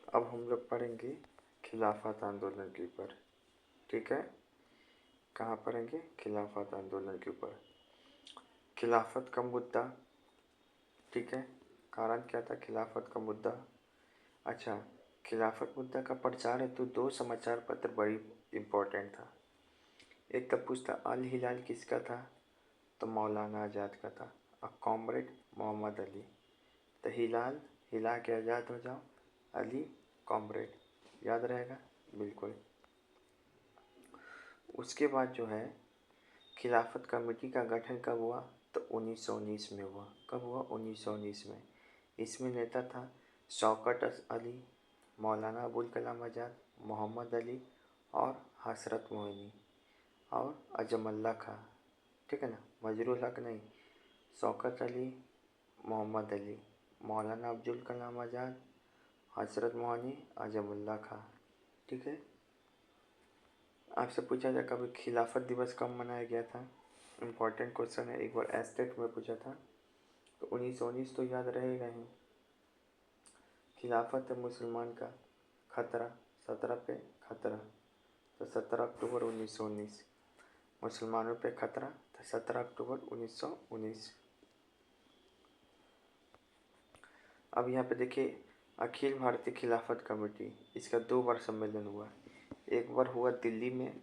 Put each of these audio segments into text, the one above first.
अब हम लोग पढ़ेंगे खिलाफत आंदोलन के ऊपर। ठीक है, कहाँ पढ़ेंगे? खिलाफत आंदोलन के ऊपर। खिलाफत का मुद्दा, ठीक है, कारण क्या था खिलाफत का मुद्दा? अच्छा, खिलाफत मुद्दा का प्रचार हेतु दो समाचार पत्र बड़ी इम्पोर्टेंट था। एक तब पूछता अल हिलाल किसका था? तो मौलाना आज़ाद का था। और कॉमरेड मोहम्मद अली। तो हिलाल हिला के आज़ाद हो जाओ, अली कॉमरेड, याद रहेगा बिल्कुल। उसके बाद जो है खिलाफत कमेटी का गठन कब हुआ? तो 1919 में हुआ। कब हुआ? 1919 में। इसमें नेता था शौकत अली, मौलाना अबुल कलाम आज़ाद, मोहम्मद अली और हसरत मोहिनी और अजमल्ला खां। ठीक है ना, मजरूल हक नहीं, शौकत अली, मोहम्मद अली, मौलाना अब्दुल कलाम आज़ाद, हसरत मोहनी, अजमुल्ला खां। ठीक है, आपसे पूछा जाए कभी खिलाफत दिवस कब मनाया गया था? इम्पोर्टेंट क्वेश्चन है, एक बार एस्टेट में पूछा था। तो 1919 तो याद रहेगा ही। खिलाफत है मुसलमान का खतरा, 17 पे खतरा, तो 17 अक्टूबर 1919। मुसलमानों पे खतरा, तो 17 अक्टूबर 1919। अब यहाँ पे देखिए अखिल भारतीय खिलाफत कमेटी, इसका 2 बार सम्मेलन हुआ। एक बार हुआ दिल्ली में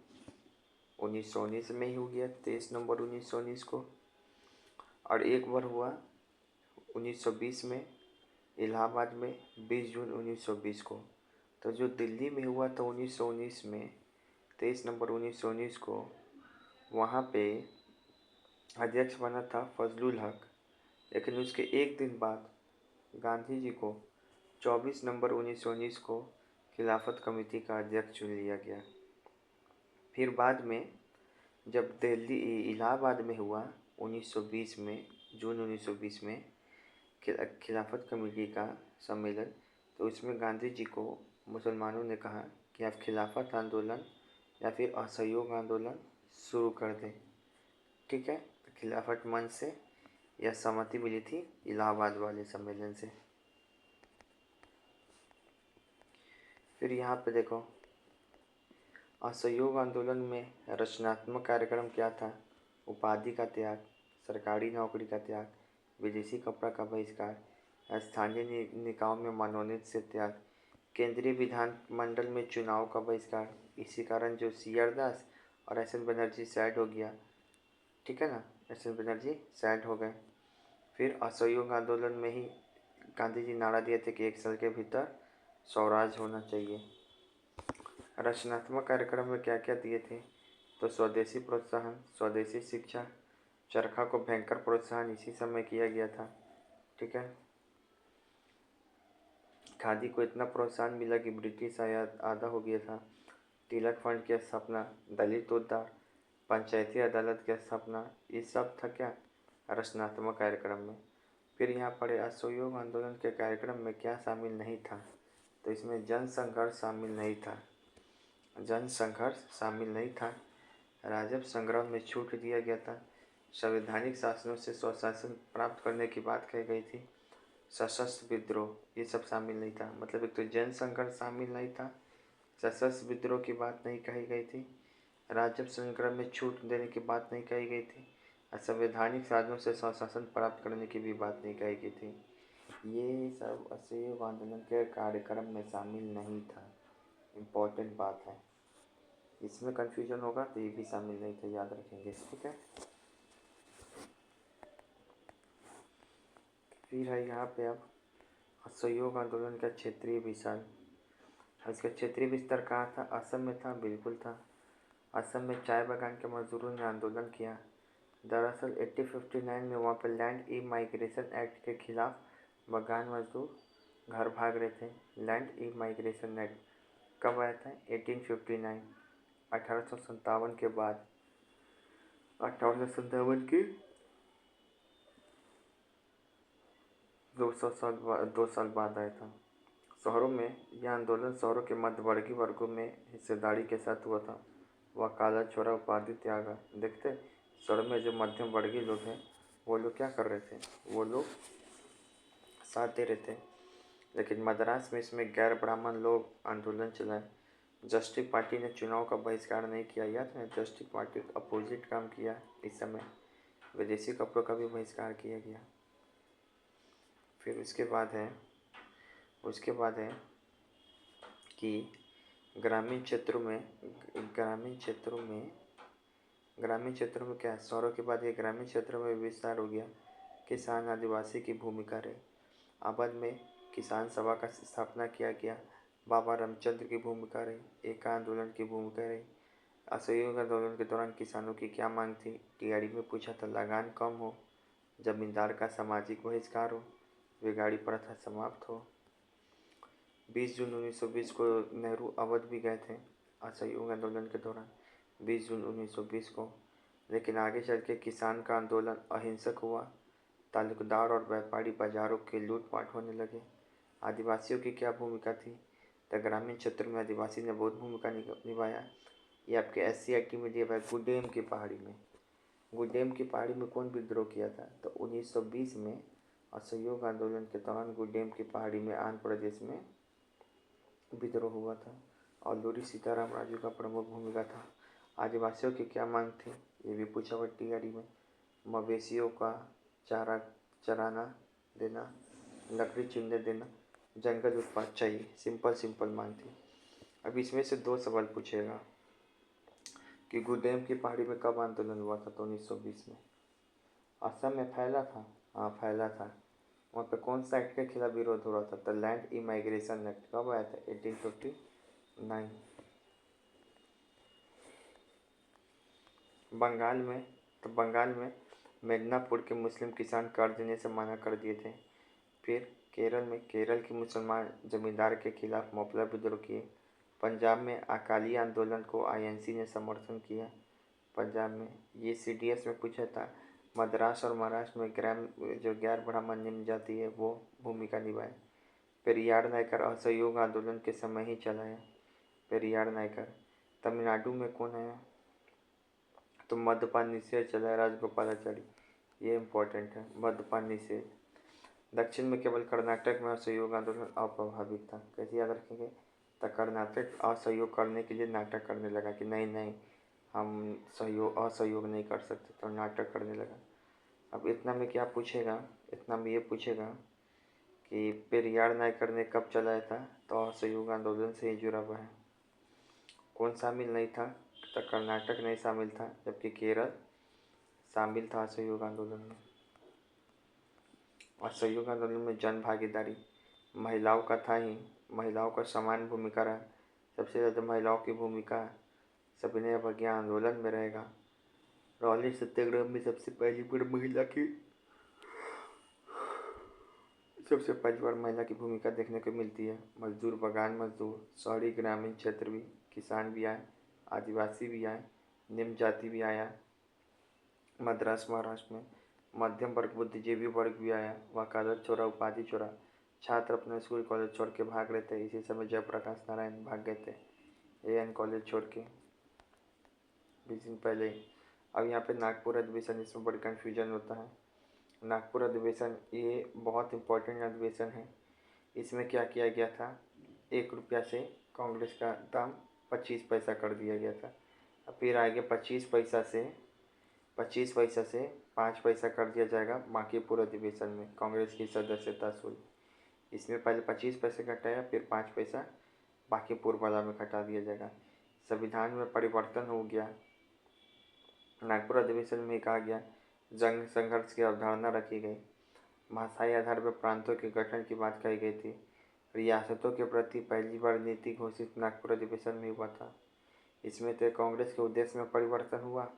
1919 में ही हो गया, 23 नवंबर 1919 को। और एक बार हुआ 1920 में इलाहाबाद में 20 जून 1920 को। तो जो दिल्ली में हुआ था 1919 में 23 नवंबर 1919 को, वहाँ पे अध्यक्ष बना था फजलुल हक। लेकिन उसके एक दिन बाद गांधी जी को 24 नवंबर 1919 को खिलाफत कमेटी का अध्यक्ष चुन लिया गया। फिर बाद में जब दिल्ली इलाहाबाद में हुआ 1920 में, जून 1920 में खिलाफत कमेटी का सम्मेलन, तो उसमें गांधी जी को मुसलमानों ने कहा कि आप खिलाफत आंदोलन या फिर असहयोग आंदोलन शुरू कर दें। ठीक है, तो खिलाफत मंच से यह सहमति मिली थी इलाहाबाद वाले सम्मेलन से। फिर यहाँ पे देखो असहयोग आंदोलन में रचनात्मक कार्यक्रम क्या था? उपाधि का त्याग, सरकारी नौकरी का त्याग, विदेशी कपड़ा का बहिष्कार, स्थानीय निकायों में मनोनीत से त्याग, केंद्रीय विधानमंडल में चुनाव का बहिष्कार। इसी कारण जो सी.आर. दास और एस.एन. बनर्जी साइड हो गया। ठीक है ना, एस.एन. बनर्जी साइड हो गए। फिर असहयोग आंदोलन में ही गांधी जी नारा दिए थे कि 1 साल के भीतर स्वराज होना चाहिए। रचनात्मक कार्यक्रम में क्या क्या दिए थे? तो स्वदेशी प्रोत्साहन, स्वदेशी शिक्षा, चरखा को भयंकर प्रोत्साहन इसी समय किया गया था। ठीक है, खादी को इतना प्रोत्साहन मिला कि ब्रिटिश आधा हो गया था। तिलक फंड की स्थापना, दलित उद्धार, पंचायती अदालत की स्थापना, ये सब था क्या? रचनात्मक कार्यक्रम में। फिर यहाँ पढ़े असहयोग आंदोलन के कार्यक्रम में क्या शामिल नहीं था? तो इसमें जन संघर्ष शामिल नहीं था। जन संघर्ष शामिल नहीं था। राजस्व संग्रह में छूट दिया गया था। संवैधानिक शासनों से स्वशासन प्राप्त करने की बात कही गई थी। सशस्त्र विद्रोह, ये सब शामिल नहीं था। मतलब एक तो जन संघर्ष शामिल नहीं था, सशस्त्र विद्रोह की बात नहीं कही गई थी, राजस्व संग्रह में छूट देने की बात नहीं कही गई थी, और संवैधानिक साधनों से स्वशासन प्राप्त करने की भी बात नहीं कही गई थी। ये सब असहयोग आंदोलन के कार्यक्रम में शामिल नहीं था। इम्पोर्टेंट बात है, इसमें कन्फ्यूजन होगा तो ये भी शामिल नहीं था, याद रखेंगे। ठीक है, फिर है यहाँ पे अब असहयोग आंदोलन का क्षेत्रीय विस्तार। इसका क्षेत्रीय विस्तार कहाँ था? असम में था, बिल्कुल था। असम में चाय बागान के मजदूरों ने आंदोलन किया। दरअसल 1859 में वहाँ पर लैंड ई माइग्रेशन एक्ट के खिलाफ बागान मजदूर घर भाग रहे थे। लैंड ई माइग्रेशन एक्ट कब आया था? 1859, 1857 के बाद, 1857 के 2 साल बाद आया था। शहरों में यह आंदोलन शहरों के मध्यवर्गीय वर्गों में हिस्सेदारी के साथ हुआ था। वह काला छोरा उपाधि त्यागा। देखते शहरों में जो मध्यम वर्गीय लोग हैं वो लोग क्या कर रहे थे? वो लोग साथ दे रहे थे। लेकिन मद्रास में इसमें गैर ब्राह्मण लोग आंदोलन चलाए। जस्टिस पार्टी ने चुनाव का बहिष्कार नहीं किया, याद है, जस्टिस पार्टी अपोजिट काम किया। इस समय विदेशी कपड़ों का भी बहिष्कार किया गया। फिर उसके बाद है कि ग्रामीण क्षेत्रों में क्या है, शहरों के बाद ये ग्रामीण क्षेत्रों में विस्तार हो गया। किसान आदिवासी की भूमिका रही। अवध में किसान सभा का स्थापना किया गया। बाबा रामचंद्र की भूमिका रही। एका आंदोलन की भूमिका रही। असहयोग आंदोलन के दौरान किसानों की क्या मांग थी? टीआरडी में पूछा था, लगान कम हो, जमींदार का सामाजिक बहिष्कार हो, बेगाड़ी प्रथा समाप्त हो। 20 जून 1920 को नेहरू अवध भी गए थे असहयोग आंदोलन के दौरान, 20 जून 1920 को। लेकिन आगे चल के किसान का आंदोलन अहिंसक हुआ। तालुकदार और व्यापारी बाजारों के लूटपाट होने लगे। आदिवासियों की क्या भूमिका थी? तो ग्रामीण क्षेत्र में आदिवासी ने बहुत भूमिका निभाया। ये आपके SCRT में दिया हुआ है। गुडेम की पहाड़ी में कौन विद्रोह किया था? तो 1920 में असहयोग आंदोलन के दौरान गुडेम की पहाड़ी में आंध्र प्रदेश में विद्रोह हुआ था। और लूरी सीताराम राजू का प्रमुख भूमिका था। आदिवासियों की क्या मांग थी? ये भी पूछा हुआ टीआरडी में। मवेशियों का चारा चराना देना, लकड़ी चुनने देना, जंगल उत्पाद चाहिए। सिंपल मांग थी। अब इसमें से 2 सवाल पूछेगा कि गुडेम की पहाड़ी में कब आंदोलन हुआ था? तो 1920 में। असम में फैला था? हाँ फैला था। वहाँ पे कौन सा एक्ट के खिलाफ विरोध हो रहा था? तो लैंड इमाइग्रेशन एक्ट। कब आया था? 1859। बंगाल में मेदिनीपुर के मुस्लिम किसान कर देने से मना कर दिए थे। फिर केरल के मुसलमान जमींदार के खिलाफ मोपला विद्रोह किए। पंजाब में अकाली आंदोलन को INC ने समर्थन किया। पंजाब में ये CDS में पूछा था। मद्रास और महाराष्ट्र में जो गैर ब्राह्मण निम्न जाति है वो भूमिका निभाए। पेरियार नायकर असहयोग आंदोलन के समय ही चलाया। पेरियार नायकर। तमिलनाडु में कौन है? तो मद्यपान निषेध चलाया राजगोपालाचारी। ये इम्पोर्टेंट है, मद्यपान निषेध। दक्षिण में केवल कर्नाटक में असहयोग आंदोलन अप्रभावित था। कैसे याद रखेंगे? तो कर्नाटक असहयोग करने के लिए नाटक करने लगा कि नहीं हम असहयोग नहीं कर सकते, तो नाटक करने लगा। अब इतना में क्या पूछेगा? इतना में ये पूछेगा कि पेरियार नायकर ने कब चलाया था? तो असहयोग आंदोलन से ही जुड़ा हुआ है। कौन शामिल नहीं था? तो कर्नाटक नहीं शामिल था, जबकि केरल शामिल था असहयोग आंदोलन में। असहयोग आंदोलन में जन भागीदारी महिलाओं का था ही। महिलाओं का समान भूमिका रहा। सबसे ज़्यादा महिलाओं की भूमिका सविनय अवज्ञा आंदोलन में रहेगा। रॉलेट सत्याग्रह में सबसे पहली बार महिला की भूमिका देखने को मिलती है। मजदूर, बगान मजदूर, शहरी ग्रामीण क्षेत्र भी, किसान भी आए, आदिवासी भी आए, निम्न जाति भी आया। मद्रास महाराष्ट्र में मध्यम वर्ग, बुद्धिजीवी वर्ग भी आया। वकालत छोड़ा, उपाधि छोड़ा। छात्र अपना स्कूल कॉलेज छोड़ के भाग रहे थे। इसी समय जयप्रकाश नारायण भाग गए थे AN कॉलेज छोड़ के 20 दिन पहले। अब यहाँ पे नागपुर अधिवेशन, इसमें बड़ी कन्फ्यूजन होता है। नागपुर अधिवेशन ये बहुत इम्पोर्टेंट अधिवेशन है। इसमें क्या किया गया था? 1 रुपया से कांग्रेस का दाम 25 पैसा कर दिया गया था। अब फिर आगे 25 पैसा से 5 पैसा कर दिया जाएगा बांकीपुर अधिवेशन में कांग्रेस की सदस्यता शुल्क। इसमें पहले 25 पैसे घटाया, फिर 5 पैसा बांकीपुर वाला में घटा दिया जाएगा। संविधान में परिवर्तन हो गया। नागपुर अधिवेशन में कहा गया जंग संघर्ष की अवधारणा रखी गई। भाषाई आधार पर प्रांतों के गठन की बात कही गई थी। रियासतों के प्रति पहली बार नीति घोषित नागपुर अधिवेशन में हुआ था। इसमें तो कांग्रेस के उद्देश्य में परिवर्तन हुआ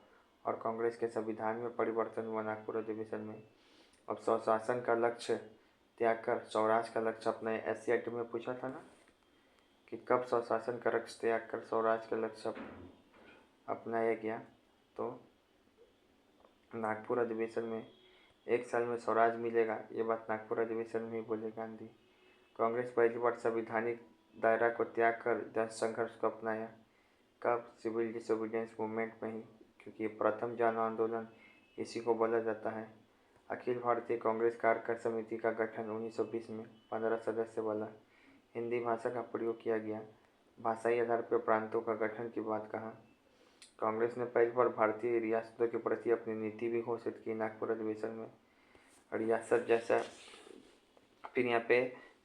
और कांग्रेस के संविधान में परिवर्तन हुआ नागपुर अधिवेशन में। अब स्वशासन का लक्ष्य त्याग कर स्वराज का लक्ष्य अपने SCRT में पूछा था ना कि कब स्वशासन का लक्ष्य त्याग कर स्वराज का लक्ष्य अपनाया गया? तो नागपुर अधिवेशन में 1 साल में स्वराज मिलेगा, ये बात नागपुर अधिवेशन में ही बोले गांधी। कांग्रेस पहली बार संवैधानिक दायरा को त्याग कर जन संघर्ष को अपनाया। कब? सिविल डिसोबीडियंस मूवमेंट में ही, क्योंकि ये प्रथम जन आंदोलन इसी को बोला जाता है। अखिल भारतीय कांग्रेस कार्य समिति का गठन 1920 में 15 सदस्य वाला। हिंदी भाषा का प्रयोग किया गया। भाषाई आधार पर प्रांतों का गठन की बात कहा। कांग्रेस ने पहली बार भारतीय रियासतों के प्रति अपनी नीति भी घोषित की नागपुर अधिवेशन में। रियासत जैसा फिर यहाँ पे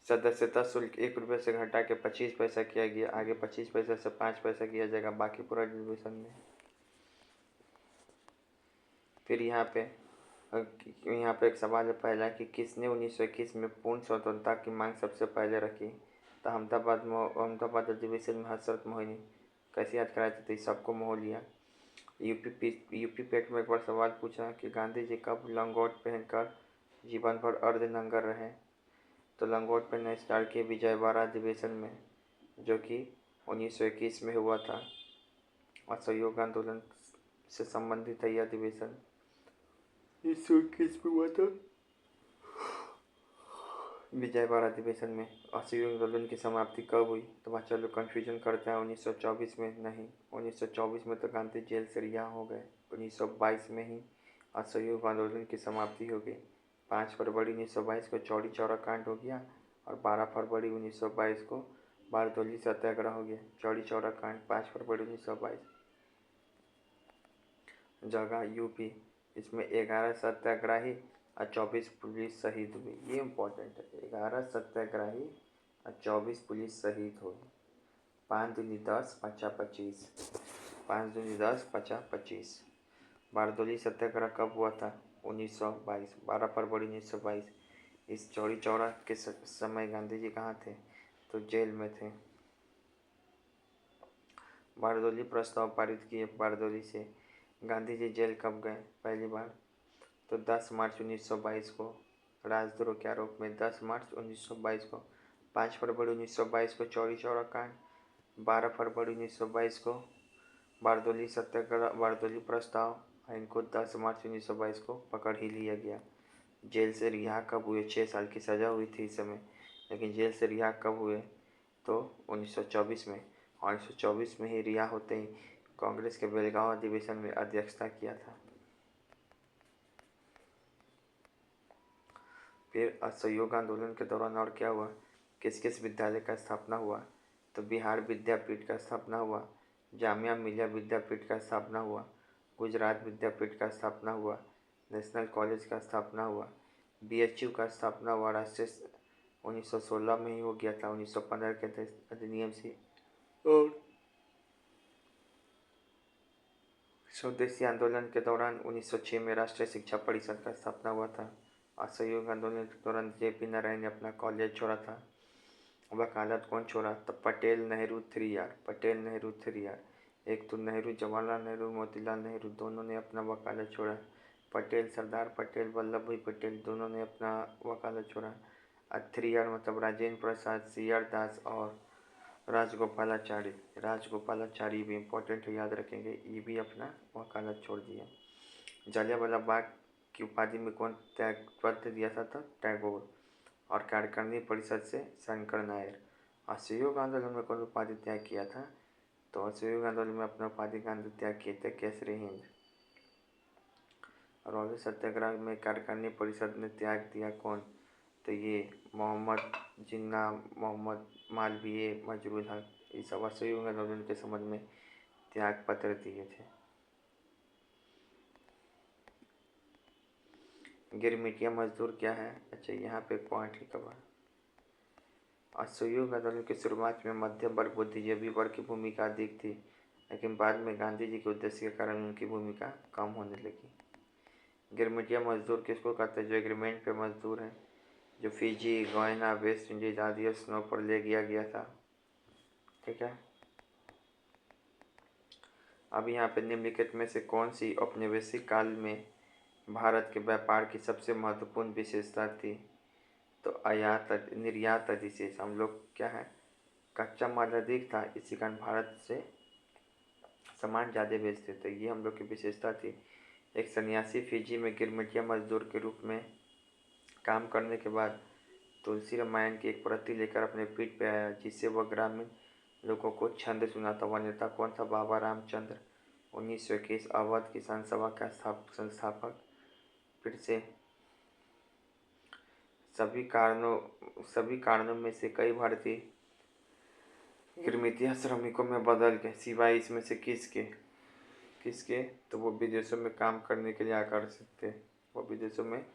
सदस्यता शुल्क 1 रुपये से घटा के 25 पैसा किया गया। आगे 25 पैसा से 5 पैसा किया जाएगा बाकी पूरा अधिवेशन में। फिर यहाँ पे एक सवाल है पहला कि किसने 1921 में पूर्ण स्वतंत्रता की मांग सबसे पहले रखी। तो अहमदाबाद अधिवेशन में हजरत मोहनी। कैसे याद कराए थे, तो सबको मोह लिया। यूपी पेट में एक बार सवाल पूछा कि गांधी जी कब लंगोट पहनकर जीवन भर अर्धनंगर रहे। तो लंगोट पहनना स्टार्ट किए विजयवाड़ा अधिवेशन में, जो कि 1921 में हुआ था। असहयोग आंदोलन से संबंधित है यह अधिवेशन 1921 में हुआ था। विजयवाड़ा अधिवेशन में असहयोग आंदोलन की समाप्ति कब हुई, तो वहाँ चलो कन्फ्यूजन करते हैं। 1924 में नहीं, 1924 में तो गांधी जेल से रिहा हो गए। 1922 में ही असहयोग आंदोलन की समाप्ति हो गई। 5 फरवरी 1922 को चौरी चौरा कांड हो गया और 12 फरवरी 1922 को बारदोली सत्याग्रह हो गया। चौरी चौरा कांड 5 फरवरी 1922। जगह यूपी, इसमें 11 सत्याग्रही और 24 पुलिस शहीद हुई। ये इम्पोर्टेंट है, 11 सत्याग्रही और 24 पुलिस शहीद हुई। 5 दूनी 10 5 25, 5 दूनी 10 5 25। बारदोली सत्याग्रह कब हुआ था, 1922, 12 फरवरी 1922। इस चौरी चौरा के समय गांधी जी कहाँ थे, तो जेल में थे। बारदोली प्रस्ताव पारित किए। बारदोली से गांधी जी जेल कब गए पहली बार, तो 10 मार्च 1922 को राजद्रोह के आरोप में। 10 मार्च 1922 को। 5 फरवरी 1922 को चौरी चौरा कांड। 12 फरवरी 1922 को बारदोली सत्याग्रह, बारदोली प्रस्ताव। इनको 10 मार्च 1922 को पकड़ ही लिया गया। जेल से रिहा कब हुए, 6 साल की सज़ा हुई थी इस समय, लेकिन जेल से रिहा कब हुए, तो 1924 में। 1924 में ही रिहा होते ही कांग्रेस के बेलगांव अधिवेशन में अध्यक्षता किया था। फिर असहयोग आंदोलन के दौरान और क्या हुआ, किस किस विद्यालय का स्थापना हुआ, तो बिहार विद्यापीठ का स्थापना हुआ, जामिया मिलिया विद्यापीठ का स्थापना हुआ, गुजरात विद्यापीठ का स्थापना हुआ, नेशनल कॉलेज का स्थापना हुआ, बीएचयू का स्थापना हुआ। राष्ट्रीय 1916 में ही हो गया था, 1915 के अधिनियम से। और स्वदेशी आंदोलन के दौरान 1906 में राष्ट्रीय शिक्षा परिषद का स्थापना हुआ था। असहयोग आंदोलन के दौरान जेपी नारायण ने अपना कॉलेज छोड़ा था। वकालत कौन छोड़ा, तो पटेल नेहरू 3R, पटेल नेहरू 3R। एक तो नेहरू, जवाहरलाल नेहरू, मोतीलाल नेहरू, दोनों ने अपना वकालत छोड़ा। पटेल, सरदार पटेल, वल्लभ भाई पटेल, दोनों ने अपना वकालत छोड़ा। 3R मतलब राजेंद्र प्रसाद, CR दास और राजगोपालाचारी। राजगोपालाचारी भी इम्पोर्टेंट है, याद रखेंगे। ये भी अपना वकालत छोड़ दिया। जलियांवाला बाग की उपाधि में कौन त्यागपत्र दिया था, टैगोर। और कार्यकारिणी परिषद से शंकर नायर। असहयोग आंदोलन में कौन उपाधि त्याग किया था, तो असहयोग आंदोलन में अपना उपाधि गांधी त्याग किए थे केसरी हिंद। रॉलेट सत्याग्रह में कार्यकारिणी परिषद ने त्याग दिया कौन, तो ये मोहम्मद जिन्ना, मोहम्मद मालवीय, मजरूल हक। इस असहयोग आंदोलन के संबंध में त्याग पत्र दिए थे। गिरमिटिया मजदूर क्या है, अच्छा यहाँ पे पॉइंट ही कवर। असहयोग आंदोलन की शुरुआत में मध्यम वर्ग, बुद्धिजीवी वर्ग की भूमिका अधिक थी, लेकिन बाद में गांधी जी के उद्देश्य के कारण उनकी भूमिका कम होने लगी। गिरमिटिया मजदूर किसको कहते हैं, जो एग्रीमेंट पे मजदूर हैं, जो फिजी, गयाना, वेस्ट इंडीज आदि स्नो पर ले गया था। ठीक है। अब यहाँ पे निम्नलिखित में से कौन सी औपनिवेशिक काल में भारत के व्यापार की सबसे महत्वपूर्ण विशेषता थी, तो आयात निर्यात अधिशेष। हम लोग क्या है, कच्चा माल अधिक था, इसी कारण भारत से सामान ज़्यादा बेचते थे, ये हम लोग की विशेषता थी। एक सन्यासी फिजी में गिरमिटिया मजदूर के रूप में काम करने के बाद तुलसी रामायण की एक प्रति लेकर अपने पीठ पे आया, जिससे वह ग्रामीण लोगों को छंद सुनाता। वह नेता कौन था, बाबा रामचंद्र। 1921 अवध किसान सभा का संस्थापक। फिर से सभी कारणों में से कई भारतीय गिरमिटिया श्रमिकों में बदल गए, सिवाय इसमें से किसके तो वो विदेशों में काम करने के लिए आकर्षित थे। वो विदेशों में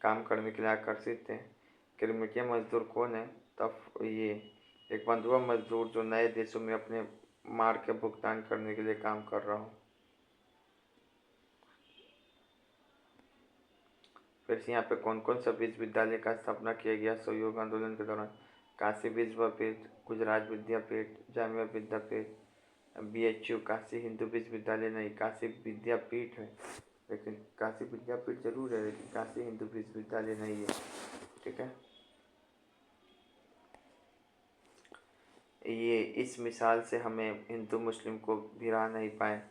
काम करने के लिए आकर्षित थे। गिरमिटिया मजदूर कौन है? तब ये एक बंधुआ मजदूर जो नए देशों में अपने मार के भुगतान करने के लिए काम कर रहा हो। फिर से यहाँ पे कौन कौन सा विश्वविद्यालय का स्थापना किया गया सहयोग आंदोलन के दौरान? काशी विश्वविद्यापीठ, गुजरात विद्यापीठ, जामिया विद्यापीठ, BHU। काशी हिंदू विश्वविद्यालय नहीं, काशी विद्यापीठ है, लेकिन काशी विद्यापीठ जरूर है, लेकिन काशी हिंदू विश्वविद्यालय नहीं है। ठीक है, ये इस मिसाल से हमें हिंदू मुस्लिम को भिड़ा नहीं पाए।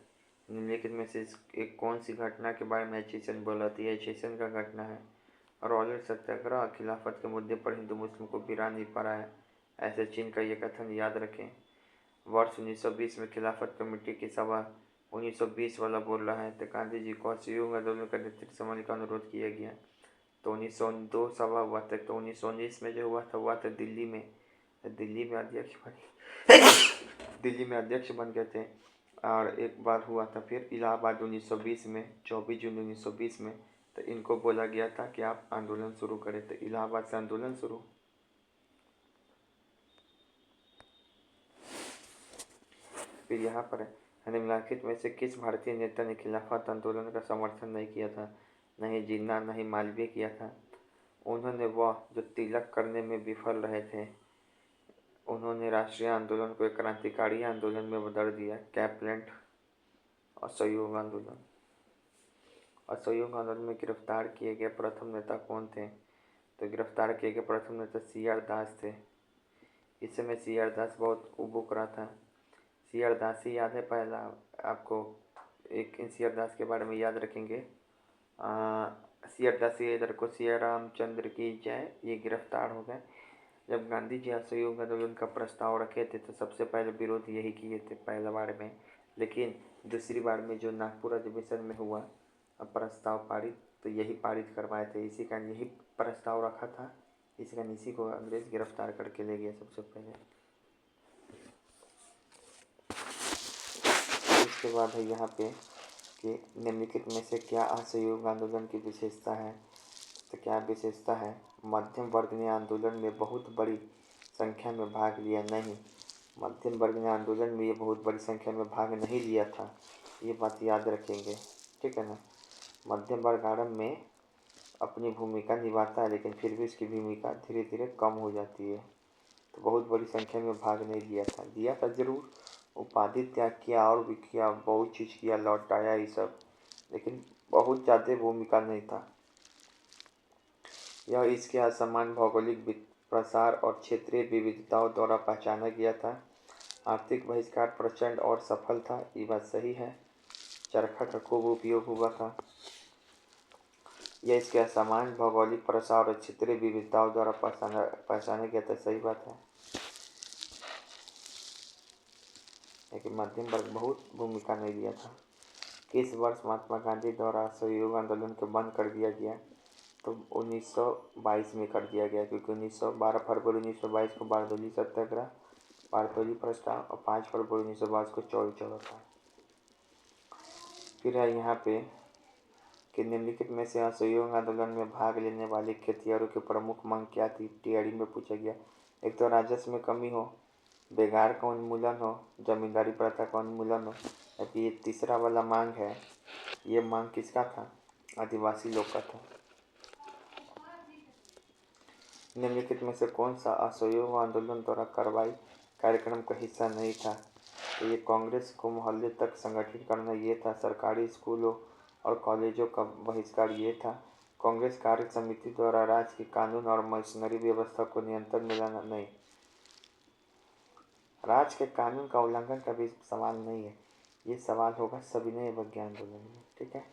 निम्नलिखित में से एक कौन सी घटना के बारे में एचेसन बोला था? यह एचेसन का घटना है। रॉलेट सत्याग्रह खिलाफत के मुद्दे पर हिंदू मुस्लिम को भिड़ा नहीं पा रहा है, ऐसे चीन का यह कथन याद रखें। वर्ष 1920 में खिलाफत कमेटी की सभा 1920 वाला बोल रहा है, तो गांधी जी को असहयोग आंदोलन का नेतृत्व संभालने का अनुरोध किया गया। तो 1902 सभा हुआ था। तो 1919 में जो हुआ था दिल्ली में अध्यक्ष बन गए थे। और एक बार हुआ था फिर इलाहाबाद 1920 में, 24 जून 1920 में। तो इनको बोला गया था कि आप आंदोलन शुरू करें, तो इलाहाबाद से आंदोलन शुरू। फिर यहाँ पर निम्नलिखित में से किस भारतीय नेता ने खिलाफत आंदोलन का समर्थन नहीं किया था? नहीं जिन्ना, नहीं मालवीय किया था। उन्होंने वह जो तिलक करने में विफल रहे थे, उन्होंने राष्ट्रीय आंदोलन को एक क्रांतिकारी आंदोलन में बदल दिया। कैपलेट असहयोग आंदोलन। असहयोग आंदोलन में गिरफ्तार किए गए प्रथम नेता कौन थे? तो गिरफ्तार किए गए प्रथम नेता CR दास थे। इस समय CR दास बहुत उबुक रहा था। CR दास ही याद है पहला आपको? एक CR दास के बारे में याद रखेंगे। CR दास इधर को सिया रामचंद्र की जय, ये गिरफ्तार हो गए। जब गांधी जी असहयोग आंदोलन का प्रस्ताव रखे थे तो सबसे पहले विरोध यही किए थे पहला बार में, लेकिन दूसरी बार में जो नागपुर अधिवेशन में हुआ प्रस्ताव पारित, तो यही पारित करवाए थे। इसी का यही प्रस्ताव रखा था, इसी कारण इसी को अंग्रेज गिरफ्तार करके ले गया सबसे पहले। इसके बाद है यहाँ पे कि निम्नलिखित में से क्या असहयोग आंदोलन की विशेषता है? तो क्या विशेषता है? मध्यम वर्ग ने आंदोलन में बहुत बड़ी संख्या में भाग लिया। नहीं, मध्यम वर्ग ने आंदोलन में ये बहुत बड़ी संख्या में भाग नहीं लिया था, ये बात याद रखेंगे। ठीक है ना, मध्यम वर्ग आरंभ में अपनी भूमिका निभाता है, लेकिन फिर भी उसकी भूमिका धीरे धीरे कम हो जाती है। तो बहुत बड़ी संख्या में भाग नहीं दिया था जरूर, उपाधि त्याग किया और भी किया, बहुत चीज़ किया, लौटाया ये सब, लेकिन बहुत ज़्यादा भूमिका नहीं था। यह इसके असमान भौगोलिक प्रसार और क्षेत्रीय विविधताओं द्वारा पहचाना गया था। आर्थिक बहिष्कार प्रचंड और सफल था, ये बात सही है। चरखा का खूब उपयोग हुआ था। यह इसके असमान भौगोलिक प्रसार और क्षेत्रीय विविधताओं द्वारा पहचाना गया था, सही बात है। लेकिन मध्यम वर्ग बहुत भूमिका नहीं दिया था। किस वर्ष महात्मा गांधी द्वारा असहयोग आंदोलन को बंद कर दिया गया? तो 1922 में कर दिया गया, क्योंकि 12 फरवरी 1922 को बारदोली सत्याग्रह, बारदोली प्रस्ताव, और 5 फरवरी 1922 को चौरी चौरा था। फिर है यहाँ पे कि निम्नलिखित में से असहयोग आंदोलन में भाग लेने वाले खेतिहरों की प्रमुख मांग क्या थी? टीआरई में पूछा गया। एक तो राजस्व में कमी हो, बेगार का उन्मूलन हो, जमींदारी प्रथा का उन्मूलन हो। अभी ये तीसरा वाला मांग है, ये मांग किसका था? आदिवासी लोग का था। निम्नलिखित में से कौन सा असहयोग आंदोलन द्वारा कार्रवाई कार्यक्रम का हिस्सा नहीं था? तो ये कांग्रेस को मोहल्ले तक संगठित करना ये था। सरकारी स्कूलों और कॉलेजों का बहिष्कार ये था। कांग्रेस कार्य समिति द्वारा राज्य के कानून और मशीनरी व्यवस्था को नियंत्रण में लाना नहीं। राज्य के कानून का उल्लंघन का भी सवाल नहीं है, ये सवाल होगा सविनय अवज्ञा आंदोलन में। ठीक है,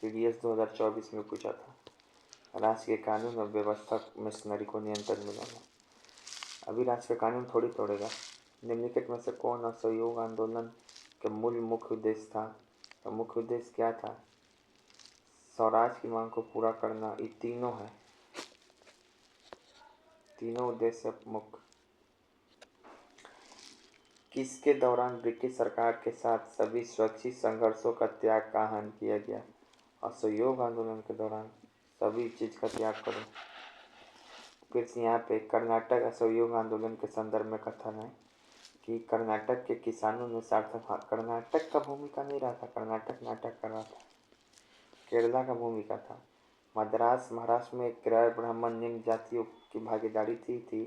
CDS 2024 में पूछा था। राज्य के कानून और व्यवस्था मशीनरी को नियंत्रण में लाना। अभी राज्य का कानून थोड़ी तोड़ेगा। निम्नलिखित में से कौन असहयोग आंदोलन के मुख्य उद्देश्य था? तो मुख्य उद्देश्य क्या था? स्वराज की मांग को पूरा करना, ये तीनों है, तीनों उद्देश्य मुख्य। किसके दौरान ब्रिटिश सरकार के साथ सभी स्वैच्छिक संघर्षों का त्याग का आह्वान किया गया? असहयोग आंदोलन के दौरान सभी चीज का त्याग करो। फिर से यहाँ पे कर्नाटक असहयोग आंदोलन के संदर्भ में कथन है कि कर्नाटक के किसानों ने सार्थक, कर्नाटक का भूमिका नहीं रहा था, कर्नाटक नाटक कर रहा था, केरला का भूमिका था। मद्रास महाराष्ट्र में किराए ब्राह्मण निम्न जातियों की भागीदारी थी।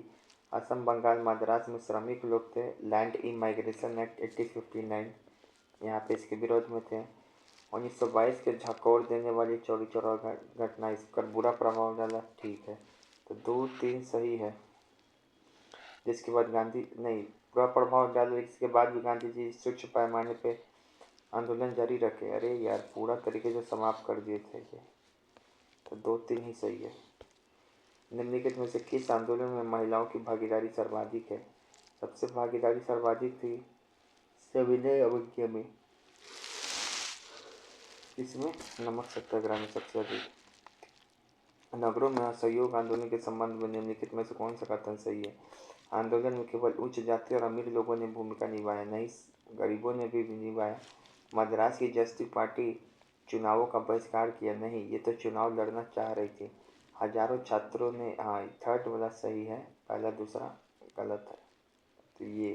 असम बंगाल मद्रास में श्रमिक लोग थे। लैंड इमाइग्रेशन एक्ट 1859 यहाँ पे इसके विरोध में थे। 1922 के झकोर देने वाली चौरी चौरा घटना, इस पर बुरा प्रभाव डाला, ठीक है, तो 2-3 सही है। जिसके बाद गांधी नहीं बुरा प्रभाव डाला, इसके बाद भी गांधी जी सूक्ष्म पैमाने पे आंदोलन जारी रखे। अरे यार पूरा तरीके से समाप्त कर दिए थे ये, तो 2-3 ही सही है। निम्नलिखित में से किस आंदोलन में महिलाओं की भागीदारी सर्वाधिक है? सबसे भागीदारी सर्वाधिक थी सविनय अवज्ञा में। इसमें नमक सत्याग्रह में सबसे अधिक। नगरों में असहयोग आंदोलन के संबंध में निम्नलिखित में से कौन सा कथन सही है? आंदोलन में केवल उच्च जाति और अमीर लोगों ने भूमिका निभाया, नहीं गरीबों ने भी निभाया। मद्रास की जस्टिस पार्टी चुनावों का बहिष्कार किया, नहीं ये तो चुनाव लड़ना चाह रही थी। हजारों छात्रों ने, हाँ थर्ड वाला सही है, पहला दूसरा गलत है। तो ये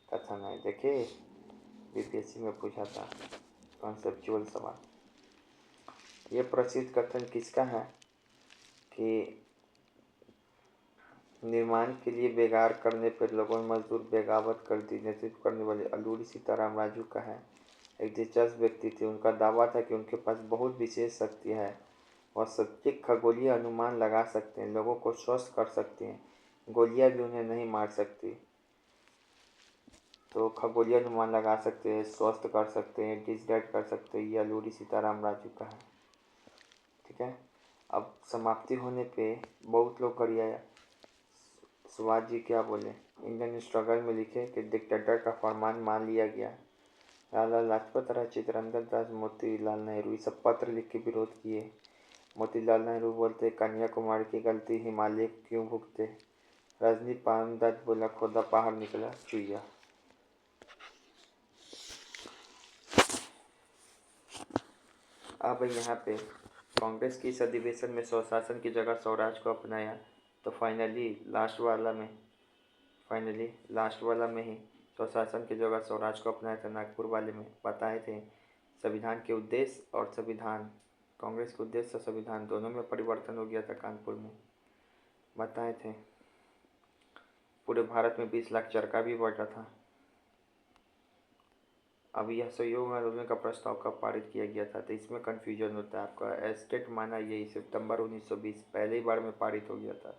कथन है, देखिए बीपीएससी में पूछा था कॉन्सेप्चुअल सवाल। ये प्रसिद्ध कथन किसका है कि निर्माण के लिए बेगार करने पर लोगों ने मजदूर बगावत कर दी। नेतृत्व करने वाले अल्लूरी सीताराम राजू का है। एक दिलचस्प व्यक्ति थे, उनका दावा था कि उनके पास बहुत विशेष शक्ति है, वह सटीक खगोलीय अनुमान लगा सकते हैं, लोगों को स्वस्थ कर सकते हैं, गोलियां भी उन्हें नहीं मार सकती। तो खगोलीय अनुमान लगा सकते हैं, स्वस्थ कर सकते हैं, डिसडाइट कर सकते हैं, ये अल्लूरी सीताराम राजू का है। ठीक है, अब समाप्ति होने पे बहुत लोग गरियाया। सुभाष जी क्या बोले? इंडियन स्ट्रगल में लिखे कि डिक्टेटर का फरमान मान लिया गया। लाला लाजपत राय, चित्तरंजन दास, मोतीलाल नेहरू, ये सब पत्र लिख के विरोध किए। मोतीलाल नेहरू बोलते कन्याकुमारी की गलती हिमालय क्यों भुगते। रजनी पानदत्त बोला खुदा बाहर निकला चुईया। अब यहाँ पे कांग्रेस की इस अधिवेशन में स्वशासन की जगह स्वराज को अपनाया, तो फाइनली लास्ट वाला में ही स्वशासन की जगह स्वराज को अपनाया था। नागपुर वाले में बताए थे संविधान के उद्देश्य और संविधान, कांग्रेस के उद्देश्य और संविधान दोनों में परिवर्तन हो गया था। कानपुर में बताए थे। पूरे भारत में 20 लाख चरखा भी बढ़ा था। अब यह सहयोग आंदोलन का प्रस्ताव कब पारित किया गया था? तो इसमें कन्फ्यूजन होता है आपका। एस्टेट माना यही सितंबर 1920 पहली बार में पारित हो गया था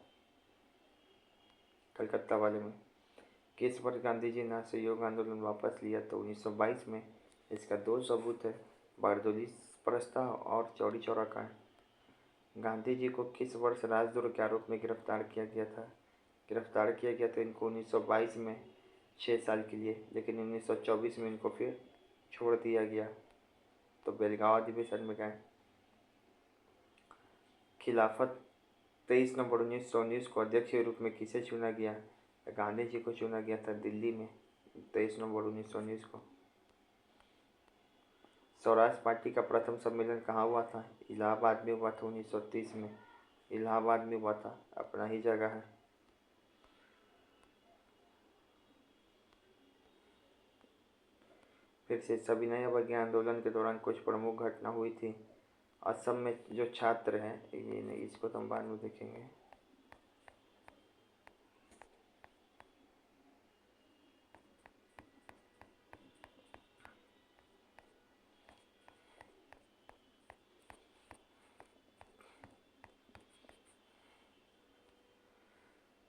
कलकत्ता वाले में। किस वर्ष गांधी जी ने सहयोग आंदोलन वापस लिया? तो 1922 में। इसका 2 सबूत है, बारदोली प्रस्ताव और चौरी चौरा कांड। गांधी जी को किस वर्ष राजद्रोह के आरोप में गिरफ्तार किया गया था? गिरफ्तार किया गया था इनको 1922 में 6 साल के लिए, लेकिन 1924 में इनको फिर छोड़ दिया गया, तो बेलगांव अधिवेशन में गए। खिलाफत 23 नवंबर 1919 को अध्यक्ष के रूप में किसे चुना गया? गांधी जी को चुना गया था दिल्ली में 23 नवंबर 1919 को। स्वराज पार्टी का प्रथम सम्मेलन कहाँ हुआ था? इलाहाबाद में हुआ था 1930 में। इलाहाबाद में हुआ था, अपना ही जगह है। फिर से सविनय अवज्ञा आंदोलन के दौरान कुछ प्रमुख घटना हुई थी। असम में जो छात्र हैं, ये नहीं, इसको तो हम बाद में देखेंगे।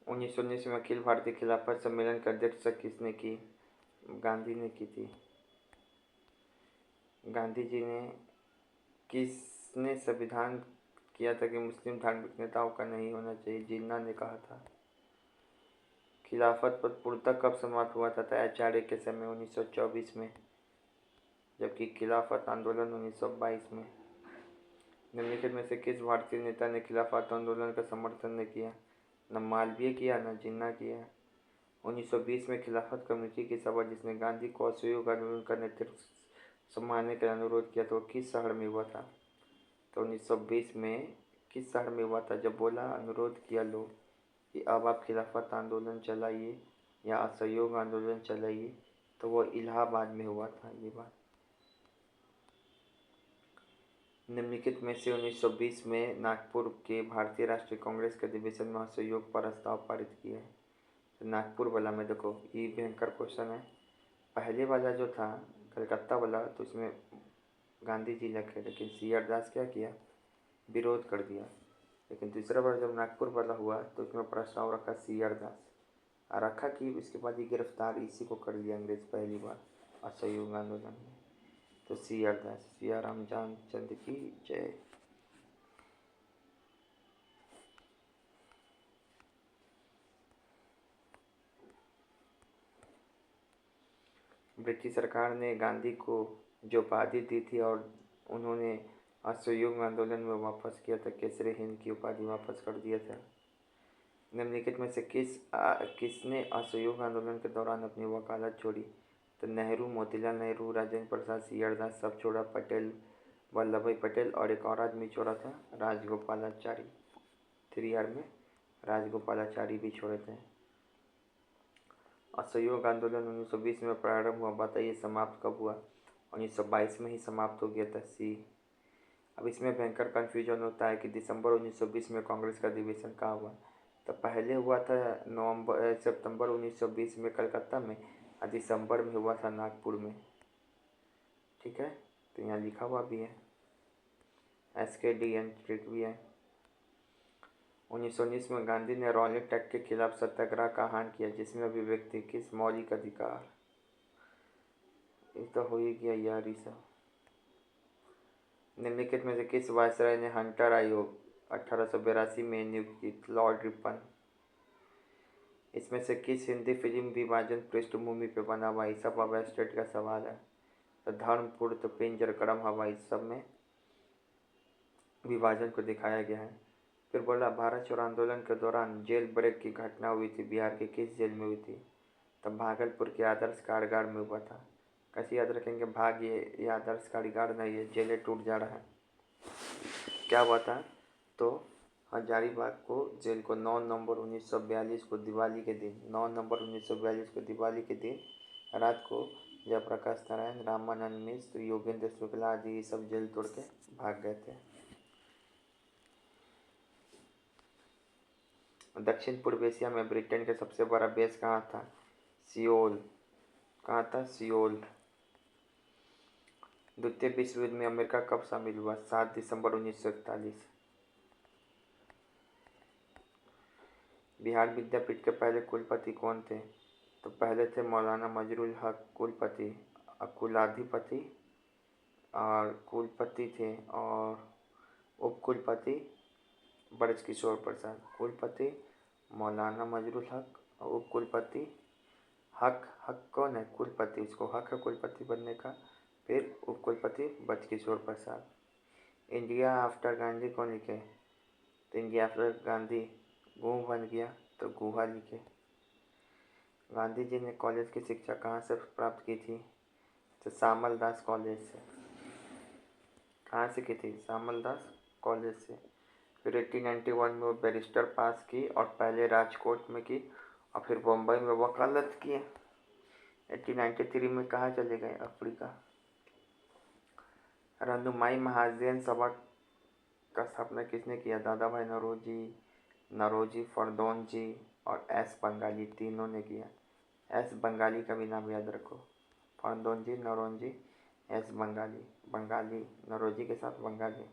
उन्नीस सौ 19 में अखिल भारतीय खिलाफत सम्मेलन की अध्यक्षता किसने की? गांधी ने की थी। गांधी जी ने किसने संविधान किया था कि मुस्लिम धार्मिक नेताओं का नहीं होना चाहिए? जिन्ना ने कहा था। खिलाफत पद पूर्णतः कब समाप्त हुआ था? आचार्य के समय 1924 में, जबकि खिलाफत आंदोलन 1922 में। निम्नलिखित में से किस भारतीय नेता ने खिलाफत आंदोलन का समर्थन नहीं किया? न मालवीय किया, न जिन्ना किया। 1920 में खिलाफत कमेटी की सभा जिसने गांधी को असहयोग आंदोलन का नेतृत्व संभालने का अनुरोध किया तो वो किस शहर में हुआ था? तो 1920 में किस शहर में हुआ था? जब बोला, अनुरोध किया लोग कि अब आप खिलाफत आंदोलन चलाइए या असहयोग आंदोलन चलाइए, तो वो इलाहाबाद में हुआ था ये बात। निम्नलिखित में से 1920 में नागपुर के भारतीय राष्ट्रीय कांग्रेस के अधिवेशन में असहयोग प्रस्ताव पारित किया है। तो नागपुर वाला में देखो, ये भयंकर क्वेश्चन है। पहले वाला जो था कलकत्ता वाला, तो इसमें गांधी जी लिखे, लेकिन सी आर दास क्या किया, विरोध कर दिया। लेकिन दूसरा बार जब नागपुर वाला हुआ तो इसमें प्रस्ताव रखा सी आर दास, और रखा कि इसके बाद ये गिरफ्तार इसी को कर लिया अंग्रेज पहली बार असहयोग आंदोलन में। तो सी आर दास, सिया रामचंद्र की जय। ब्रिटिश सरकार ने गांधी को जो उपाधि दी थी और उन्होंने असहयोग आंदोलन में वापस किया था, केसरी हिंद की उपाधि वापस कर दिया था। निम्नलिखित में से किसने असहयोग आंदोलन के दौरान अपनी वकालत छोड़ी? तो नेहरू, मोतीलाल नेहरू, राजेंद्र प्रसाद, सी आर दास, सब छोड़ा। पटेल, वल्लभ भाई पटेल, और एक और आदमी छोड़ा था, राजगोपालाचारी। 3R में राजगोपालाचारी भी छोड़े थे। असहयोग आंदोलन 1920 में प्रारंभ हुआ, बताइए समाप्त कब हुआ? 1922 में ही समाप्त हो गया था, सी। अब इसमें भयंकर कन्फ्यूजन होता है कि दिसंबर 1920 में कांग्रेस का अधिवेशन कहाँ हुआ? तो पहले हुआ था सितंबर 1920 में कलकत्ता में, और दिसंबर में हुआ था नागपुर में। ठीक है, तो यहाँ लिखा हुआ भी है, SKD एंट्रिक भी है। 1919 में गांधी ने रॉलेट एक्ट के खिलाफ सत्याग्रह का आह्वान किया, जिसमें अभिव्यक्ति किस मौलिक अधिकार, ये तो हो ही गया यार ये सब। निम्नलिखित में से किस वायसराय ने हंटर आयोग 1882 में नियुक्त की? Lord Ripon. इसमें से किस हिंदी फिल्म विभाजन पृष्ठभूमि पर बना हुआ? ये सब अब स्टेट का सवाल है। तो धर्मपुर, तो पिंजरकड़म हवा, इस सब में विभाजन को दिखाया गया है। फिर बोला, भारत छोड़ो आंदोलन के दौरान जेल ब्रेक की घटना हुई थी, बिहार के किस जेल में हुई थी? तब भागलपुर के आदर्श कारागार में हुआ था। कैसे याद रखेंगे? भाग, ये आदर्श कारागार नहीं है, जेलें टूट जा रहा है। क्या हुआ था? तो हजारीबाग को जेल को 9 नवंबर 1942 को दिवाली के दिन, 9 नवंबर 1942 को दिवाली के दिन रात को जयप्रकाश नारायण, रामानंद मिश्र, योगेंद्र शुक्ला आदि ये सब जेल तोड़ के भाग गए थे। दक्षिण पूर्व एशिया में ब्रिटेन का सबसे बड़ा बेस कहाँ था? सियोल। कहाँ था? सियोल। द्वितीय विश्व युद्ध में अमेरिका कब शामिल हुआ? 7 दिसंबर 1941। बिहार विद्यापीठ के पहले कुलपति कौन थे? तो पहले थे मौलाना मजरुल हक कुलपति, कुलाधिपति और कुलपति थे, और उप कुलपति ब्रजकिशोर प्रसाद। कुलपति मौलाना मजरुल हक और उप कुलपति हक कौन है? कुलपति, उसको हक है कुलपति बनने का। फिर उप कुलपति ब्रजकिशोर प्रसाद। इंडिया आफ्टर गांधी कौन लिखे? तो इंडिया आफ्टर गांधी गुह बन गया, तो गुहा लिखे। गांधी जी ने कॉलेज की शिक्षा कहाँ से प्राप्त की थी? तो श्यामल दास कॉलेज से। कहाँ से की थी? श्यामल दास कॉलेज से। फिर 1891 में वो बैरिस्टर पास की और पहले राजकोट में की और फिर बम्बई में वकालत की। 1893 में कहाँ चले गए? अफ्रीका। रंगमाई महाजन सभा का स्थापना किसने किया? दादा भाई नौरोजी फरदौन जी और एस बंगाली, तीनों ने किया। एस बंगाली का भी नाम याद रखो, फरदौन जी, नौरोजी, एस बंगाली। बंगाली नौरोजी के साथ बंगाली।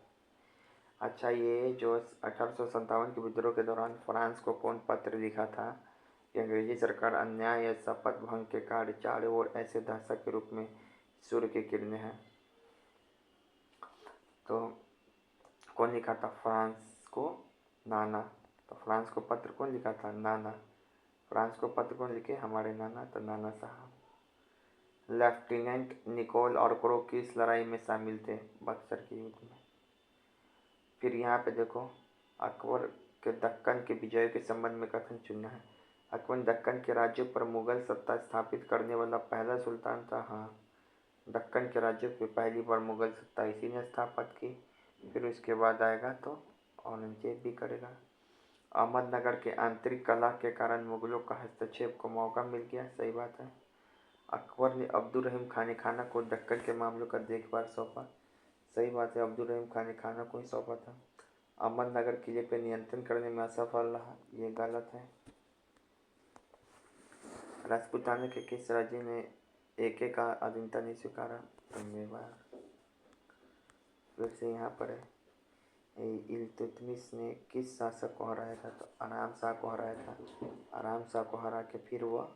अच्छा, ये जो 1857 के विद्रोह के दौरान फ्रांस को कौन पत्र लिखा था कि अंग्रेजी सरकार अन्याय या शपथ भंग के कार्य चारों ओर ऐसे दहशत के रूप में सूर्य की किरणें हैं? तो कौन लिखा था फ्रांस को? नाना। तो फ्रांस को पत्र कौन लिखा था? नाना। फ्रांस को पत्र कौन लिखे? हमारे नाना, तो नाना साहब। लेफ्टिनेंट निकोल और क्रो किस लड़ाई में शामिल थे? बक्सर के युद्ध में। फिर यहाँ पे देखो, अकबर के दक्कन के विजय के संबंध में कथन चुनना है। अकबर ने दक्कन के राज्यों पर मुगल सत्ता स्थापित करने वाला पहला सुल्तान था। हाँ, दक्कन के राज्यों पे पहली बार मुगल सत्ता इसी ने स्थापित की। फिर उसके बाद आएगा तो औरंगजेब भी करेगा। अहमदनगर के आंतरिक कलह के कारण मुगलों का हस्तक्षेप को मौका मिल गया। सही बात है। अकबर ने अब्दुल रहीम खान खाना को दक्कन के मामलों का देखभार सौंपा। सही बात है, अब्दुल रहीम खान को ही सौंपा था। अहमदनगर किले पर नियंत्रण करने में असफल रहा, ये गलत है। राजपूताना के किस राज्य ने एक का अधीनता नहीं स्वीकारा? धन्यवाद। फिर से यहाँ पर है, इल्तुतमिश ने किस शासक को हराया था? तो आराम शाह को हराया था। आराम शाह को हरा के फिर वह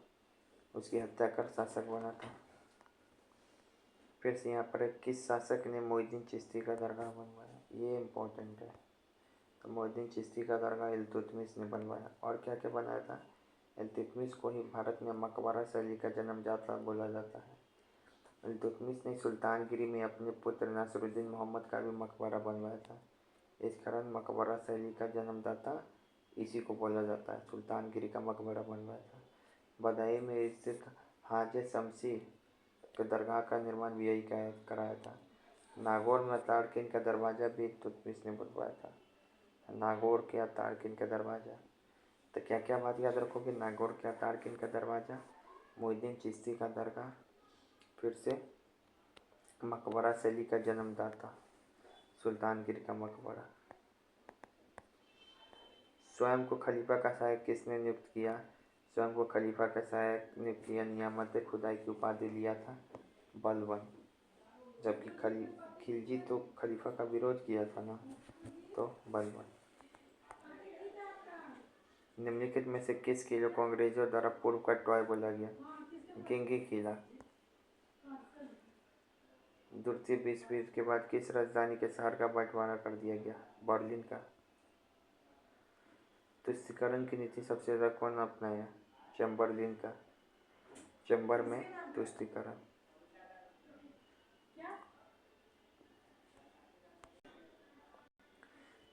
उसकी हत्या कर शासक बना था। फिर से यहाँ पर किस शासक ने मोहिउद्दीन चिश्ती का दरगाह बनवाया? ये इम्पोर्टेंट है। तो मोहिउद्दीन चिश्ती का दरगाह इल्तुतमिश ने बनवाया। और क्या क्या बनाया था? इल्तुतमिश को ही भारत में मकबरा शैली का जन्मदाता बोला जाता है। इल्तुतमिश ने सुल्तानगिरी में अपने पुत्र नासिरुद्दीन मोहम्मद का भी मकबरा बनवाया था। इस कारण मकबरा शैली का जन्मदाता इसी को बोला जाता है। सुल्तानगिरी का मकबरा बनवाया था। बदायूं में स्थित हाजे शमशी के दरगाह का निर्माण भी यही कराया था। नागौर में ताड़किन का दरवाज़ा भी इल्तुतमिश ने बनवाया था। नागौर के ताड़किन का दरवाज़ा, तो क्या क्या बात याद रखोगे? नागौर के ताड़किन का दरवाज़ा, मोहिउद्दीन चिश्ती का दरगाह, फिर से मकबरा शैली का जन्मदाता सुल्तानगिरी का मकबरा। स्वयं को खलीफा का सहायक किसने नियुक्त किया? स्वयं को खलीफा का सहायक नियुक्त किया नियामत खुदाई की उपाधि लिया था बलबन। जबकि खिलजी तो खलीफा का विरोध किया था ना, तो बलबन। निम्नलिखित में से किस किले को अंग्रेजों द्वारा पूर्व का ट्रॉय बोला गया? गिंगी किला। द्वितीय विश्व युद्ध के बाद किस राजधानी के शहर का बंटवारा कर दिया गया? बर्लिन का। तुष्टीकरण की नीति सबसे ज़्यादा कौन अपनाया? चैम्बरलिन का। चैम्बर में तुष्टीकरण।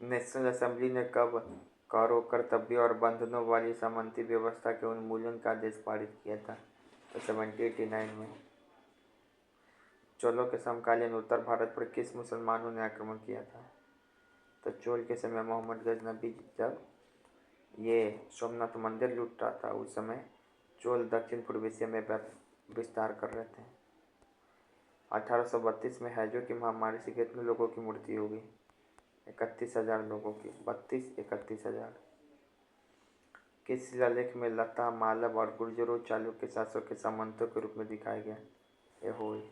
नेशनल असेंबली ने कब करों, कर्तव्य और बंधनों वाली सामंती व्यवस्था के उन्मूलन का आदेश पारित किया था? तो 1789 में। चोलों के समकालीन उत्तर भारत पर किस मुसलमानों ने आक्रमण किया था? तो चोल के समय मोहम्मद गजनबी जब ये सोमनाथ मंदिर लूट रहा था, उस समय चोल दक्षिण पूर्व एशिया में विस्तार कर रहे थे। 1832 में हैजो की महामारी से कितने लोगों की मृत्यु होगी? 31,000 लोगों की। 31,000। किस शिलालेख में लता, मालव और गुर्जरों चालुक्य शासकों के सामंतों के रूप में दिखाया गया? एहोल।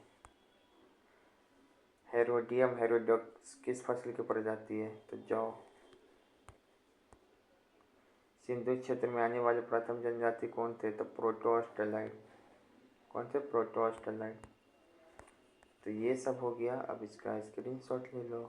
हेरोडियम हेरोडोक्स किस फसल की प्रजाति है? तो जौ। सिंधु क्षेत्र में आने वाले प्रथम जनजाति कौन थे? तो प्रोटोस्टलाइट। कौन थे? प्रोटोस्टलाइट। तो ये सब हो गया। अब इसका स्क्रीनशॉट ले लो।